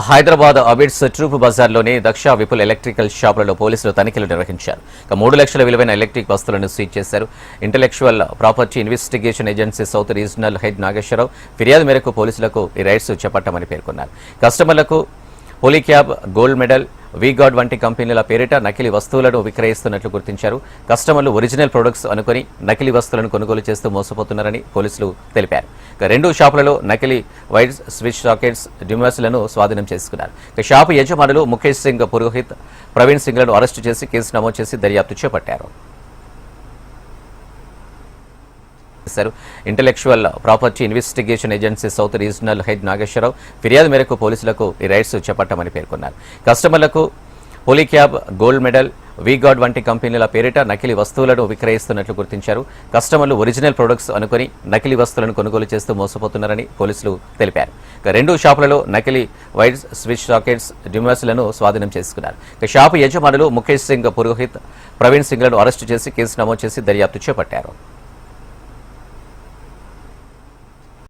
Hyderabad Abids troupe బజార్లోని Daksha Vipul electrical షాపులలో పోలీసులు తనిఖీలు నిర్వహించారు. 3 లక్షల విలువైన ఎలక్ట్రిక్ వస్తువులను సీజ్ చేశారు. Intellectual property investigation agency south regional head Nageswara Rao ఫిర్యాదు మేరకు పోలీసులకు ఈ రైడ్స్ చేపట్టామని పేర్కొన్నారు. కస్టమర్లకు పోలీక్యాబ్, గోల్డ్ మెడల్, వీగార్డ్ వంటి కంపెనీల పేరిట నకిలీ వస్తువులను విక్రయిస్తున్నట్లు గుర్తించారు. కస్టమర్లు ఒరిజినల్ ప్రొడక్ట్స్ అనుకుని నకిలీ వస్తువులను కొనుగోలు చేస్తూ మోసపోతున్నారని పోలీసులు తెలిపారు. 2 షాపులలో నకిలీ వైర్స్, స్విచ్ సాకెట్స్, డిమ్మర్స్లను స్వాధీనం చేసుకున్నారు. షాపు యజమానులు ముఖేష్ సింగ్, పురోహిత్, ప్రవీణ్ సింగ్లను అరెస్టు చేసి కేసు నమోదు చేసి దర్యాప్తు చేపట్టారు. Intellectual property investigation agency south regional head Nageswara Rao ఫిర్యాదు మేరకు పోలీసులకు ఈ రైడ్స్ చేపట్టామని పేర్కొన్నారు. కస్టమర్లకు పోలీక్యాబ్, గోల్డ్ మెడల్, వీగార్డ్ వంటి కంపెనీల పేరిట నకిలీ వస్తువులను విక్రయిస్తున్నట్లు గుర్తించారు. కస్టమర్లు ఒరిజినల్ ప్రొడక్ట్స్ అనుకుని నకిలీ వస్తువులను కొనుగోలు చేస్తూ మోసపోతున్నారని పోలీసులు తెలిపారు. 2 షాపులలో నకిలీ వైర్స్, స్విచ్ సాకెట్స్, డిమ్మర్స్లను స్వాధీనం చేసుకున్నారు. షాపు యజమానులు ముఖేష్ సింగ్, పురోహిత్, ప్రవీణ్ సింగ్లను అరెస్టు చేసి కేసు నమోదు చేసి దర్యాప్తు చేపట్టారు.